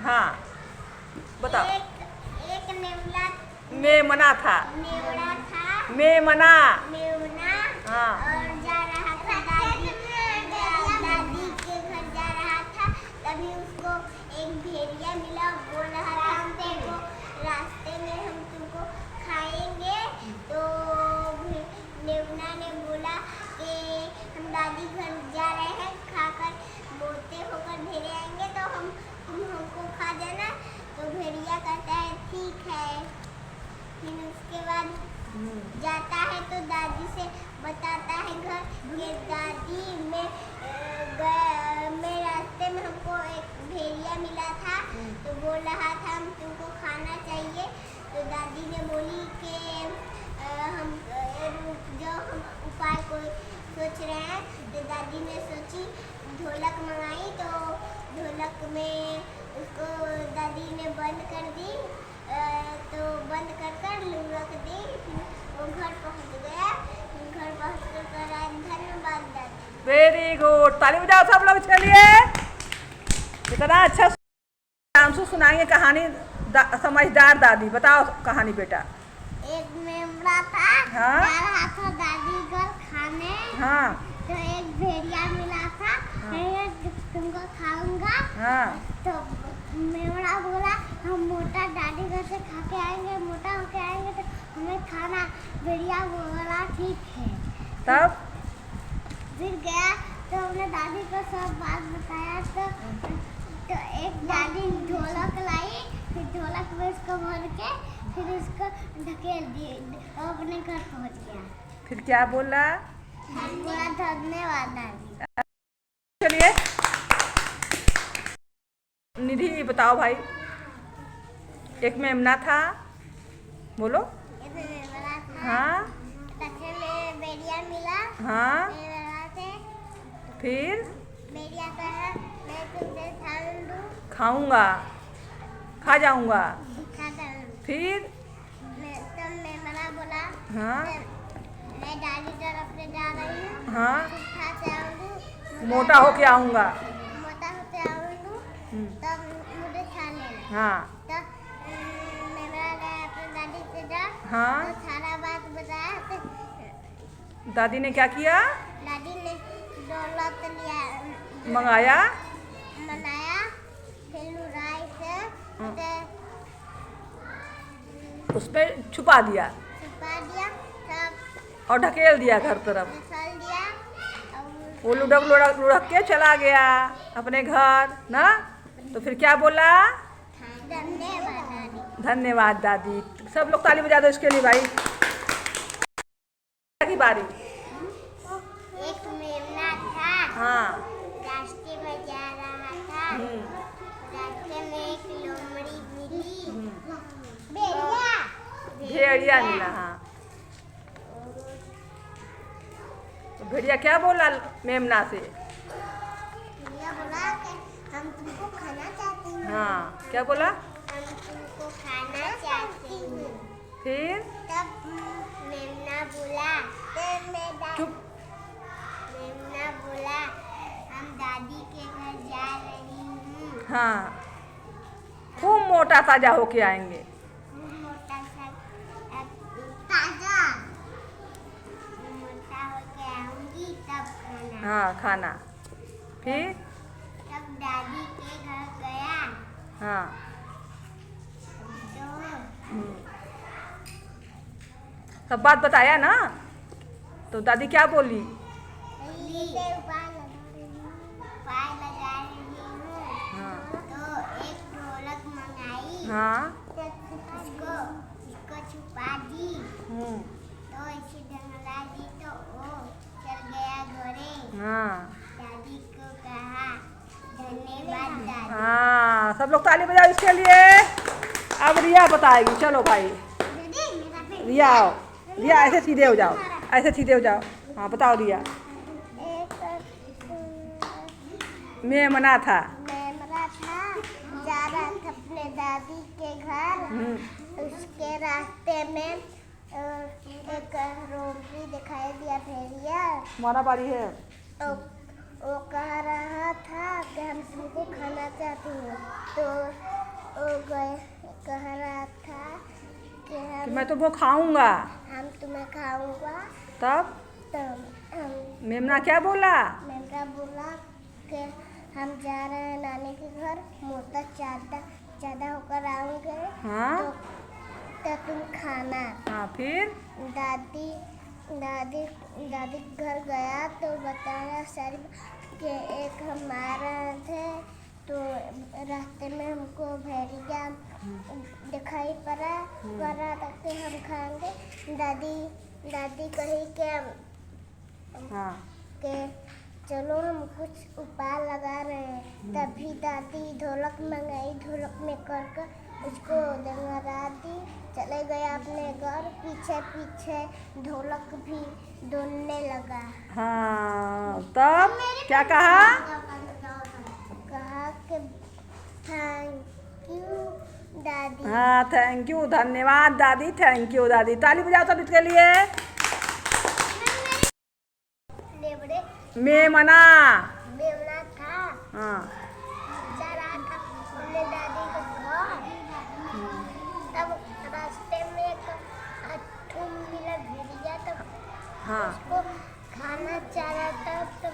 हाँ बताओ। एक नेवला मेमना था। नेवला था। मेमना। मेमना। हाँ। और जा रहा था दादी के घर जा रहा था। तभी उसको एक भेड़िया मिला। बोल रहा था हम तुमको रास्ते में हम तुमको खाएंगे। तो मेमना ने बोला कि हम दादी घर जा रहे हैं, खाकर मोटे होकर भेड़े आएंगे तो तुम हमको खा जाना। तो भेड़िया कहता है ठीक है। फिर उसके बाद जाता है तो दादी से बताता है घर कि दादी मैं रास्ते में हमको एक भेड़िया मिला था। तो बोल रहा था हम तुमको खाना चाहिए। तो दादी ने बोली कि हम रुक जाओ, हम उपाय कोई सोच रहे हैं। तो दादी ने सोची, ढोलक मंगाई। तो ढोलक में उसको दादी ने बंद कर दी। तो बंद कर लुढ़क दी। वो घर पहुंच गया। घर पहुंच कर धन्यवाद दादी। वेरी गुड, ताली बजाओ सब लोग। चलिए, इतना अच्छा आंसू सुनाएंगे कहानी। समझदार दादी, बताओ कहानी बेटा। एक मेमना था। हाँ? जा रहा था दादी घर खाने। हाँ। तो एक भेड़िया मिला था। हाँ। तुमको खाऊंगा। हाँ। तो मेमना बोला हम मोटा दादी घर से खा के आएंगे, मोटा होके आएंगे तो हमें खाना। भेड़िया बोला ठीक है। तब फिर गया तो हमने दादी को सब बात बताया। तो एक दादी ढोलक लाई। फिर ढोलक में उसको भर के फिर उसको ढकेल दिए और अपने घर पहुंच गया। फिर क्या बोला? बोला धन्यवाद दादी। चलिए, निधि बताओ भाई। एक मेमना था, बोलो। एक मेमना था। हाँ। रास्ते में भेड़िया मिला। हाँ। मेमना से फिर भेड़िया कहा मैं तुमसे खाऊं दूं। खाऊंगा, खा जाऊंगा। खा जाऊं। फिर तब मेमना बोला हाँ। मैं दादी तरफ से जा रही हूँ। हाँ। कुछ खा के आऊंगी। मोटा होके आऊंगा। मोटा होके आऊंगी तब मुझे खा लेना। हाँ। तब मेमना ने अपनी दादी से जा हाँ। तो सारा बात बताया। तो दादी ने क्या किया? दादी ने दौलत लिया, मंगाया। मनाया। फिर लुराई से उस पे छुपा दिया छुपा दिया। तब और ढकेल दिया घर तरफ। निकाल दिया और वो लुढ़क लुढ़क लुढ़क के चला गया अपने घर ना। तो फिर क्या बोला? धन्यवाद दादी। धन्यवाद दादी। सब लोग ताली बजा दो इसके लिए भाई। की बारी। एक मेमना था। हाँ। रास्ते में जा रहा था। रास्ते में एक लोमड़ी मिली। भेड़िया मिला। हाँ। तो भेड़िया क्या बोला मेमना से? भेड़िया बोला कि हम तुमको खाना चाहती हूँ। हाँ, क्या बोला? हम तुमको खाना चाहती हूँ। फिर तब मेमना बोला चुप। मेमना बोला हम दादी के घर जा रही हूँ। हाँ, खूब मोटा ताजा होके आएंगे। मोटा सा ताजा मोटा होके आऊंगी तब खाना। हाँ, खाना। फिर तब दादी के घर गया। हाँ। तो सब बात बताया ना। तो दादी क्या बोली? उपाय लगा रही हूँ। हाँ। तो एक ढोलक मंगाई। हाँ। इसको छुपा दी। तो इसे ढंगला दी तो वो चल गया घरे। हाँ। दादी को कहा धन्यवाद दादी। हाँ, सब लोग ताली बजाओ इसके लिए। अब रिया बताएगी। चलो भाई, रिया आओ। रिया ऐसे सीधे हो जाओ, ऐसे सीधे हो जाओ। हाँ बताओ रिया। मेमना था। मेमना था, जा रहा था अपने दादी के घर। उसके रास्ते में एक रोमड़ी दिखाई दिया, भेड़िया। हमारा बारी है। तो वो कह रहा था कि हम तुमको खाना चाहती हूँ। तो वो गए कह रहा था कि कि मैं तुमको खाऊंगा। हम तुम्हें खाऊंगा। तब तो मेमना क्या बोला? मेमना बोला कि हम जा रहे हैं नानी के घर, मोटा ज़्यादा होकर आऊँगे। हाँ तो तुम खाना। हाँ फिर दादी दादी दादी घर गया तो बताया सारी कि एक हम आ रहे थे तो रास्ते में हमको भेड़िया दिखाई पड़ा था कि हम खाएंगे। दादी कही हाँ कि चलो हम कुछ उपाय लगा रहे हैं। तभी दादी ढोलक मंगाई, ढोलक में कर उसको दंगरा दी। चले गए अपने घर, पीछे ढोलक भी डोलने लगा। हाँ तब क्या कहा? कहा कि थैंक यू दादी। हाँ थैंक यू, धन्यवाद दादी, थैंक यू दादी। ताली बजाओ सब इसके लिए। मेमना था हाँ जा रहा था अपने दादी के घर। तब रास्ते में एक मिला भेड़िया। तब हाँ उसको खाना चाह रहा था। तब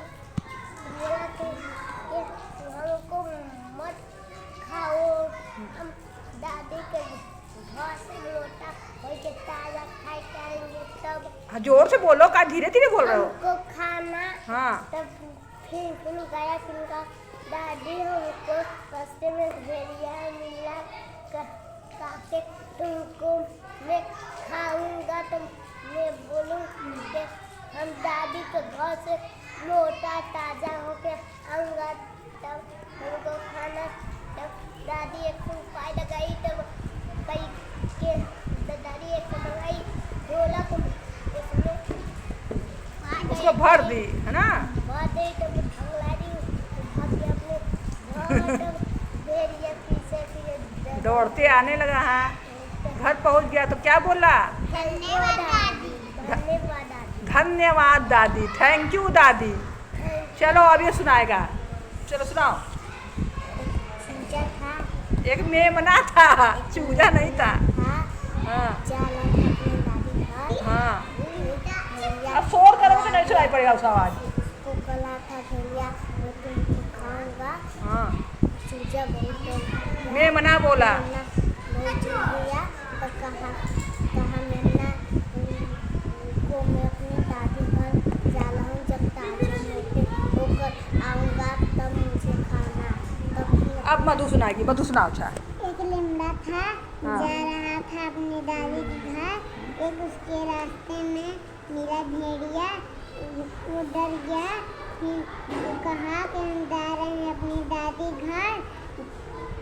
बोला कि ये हमको मत खाओ, हम दादी के घर से लोटा होके ताजा खाई करेंगे। तब हाँ जोर से बोलो, का धीरे धीरे बोल रहे हो? हमको खाना। हाँ तब फिर गया, फिर कहा दादी हमको रास्ते में भेड़िया मिला, कहते तुमको मैं खाऊंगा। तो मैं बोलूँ कि हम दादी के घर से लोटा ताजा होके आऊँगा तब हमको खाना। तब दादी एक उपाय लगाई। तब कई के दादी एक मंगाई ढोलक, उसमें उसको भर दी है ना? भर दे। तब ढंगला दी, भाग गया अपने घर। तब भेड़िया पीछे दौड़ते आने लगा। हाँ घर पहुंच गया तो क्या बोला? धन्यवाद दादी, धन्यवाद दादी, धन्यवाद दादी, थैंक यू दादी। चलो अब ये सुनाएगा, चलो सुनाओ। चूजा था एक मेमना था, चूजा नहीं था। हाँ जा रहा था अपने दादी घर। हाँ भेड़िया अब शोर करोगे तो नहीं सुनाई पड़ेगा उसका आवाज। को कला था भेड़िया मैं तुमको खाऊंगा। हाँ चूजा बहुत मेमना बोला। बहुत चूजिया। तो कहा मेमना को मैं अपनी दादी घर जा रहा हूँ, जब ताजा होकर आऊँगा तब मुझे खाना। तब फिर अब मधु सुनाएगी, मधु सुनाओ। अच्छा एक लिमड़ा था, हाँ। जा रहा था अपनी दादी के घर। एक उसके रास्ते में मिला भेड़िया, वो डर गया। फिर वो कहा कि हम जा रहे हैं अपनी दादी घर।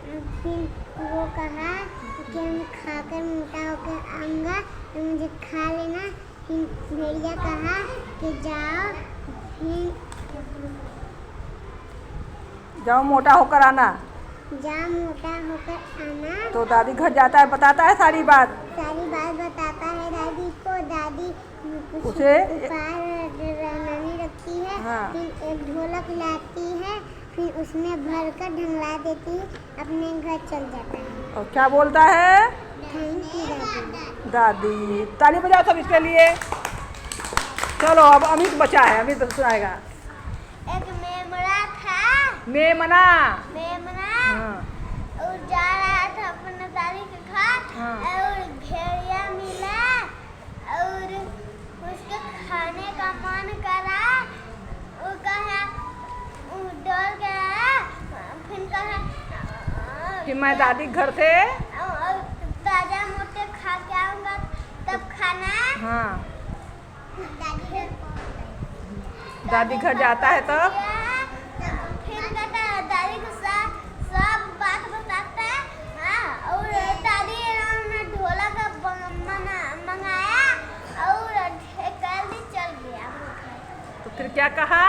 फिर वो कहा कि हम खाकर मोटा होकर आऊँगा तो मुझे खा लेना। फिर भेड़िया कहा कि जाओ, फिर जाओ मोटा होकर आना। जाओ मोटा होकर आना। तो दादी घर जाता है, बताता है सारी बात। सारी बात बताता है दादी को। दादी उसे बनानी रखती है। हाँ। फिर एक ढोलक लाती है, फिर उसमें भरकर ढंगला देती है, अपने घर चल जाता है। और क्या बोलता है? थैंक यू दादी। दादी। ताली बजाओ सब इसके लिए। चलो अब अमित बचा है, अमित सुनाएगा। एक मेमना था, मेमना मेमना हाँ और जा रहा था अपने दादी के घर। हाँ। और भेड़िया मिला और उसके खाने का मन करा। वो कहा, वो डर गया। फिर कहा कि मैं दादी घर से और ताजा मोटे खा के आऊँगा तब खाना। हाँ दादी घर जाता है तब फिर कहता है दादी के साथ सब बात बताता है। हाँ और दादी ने ढोलक मंगाया और जल्दी चल गया। तो फिर क्या कहा?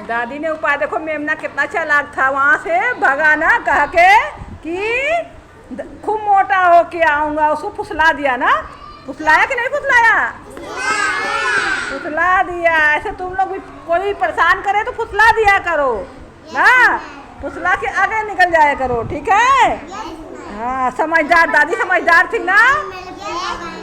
दादी ने उपाय, देखो मेमना कितना चालाक था, वहाँ से भगाना कह के कि खूब मोटा होके आऊँगा। उसको फुसला दिया ना? फुसलाया कि नहीं फुसलाया? फुसला दिया। ऐसे तुम लोग भी कोई परेशान करे तो फुसला दिया करो ना। फुसला के आगे निकल जाया करो, ठीक है। Yes ma'am. हाँ समझदार, दादी समझदार थी ना। Yes ma'am.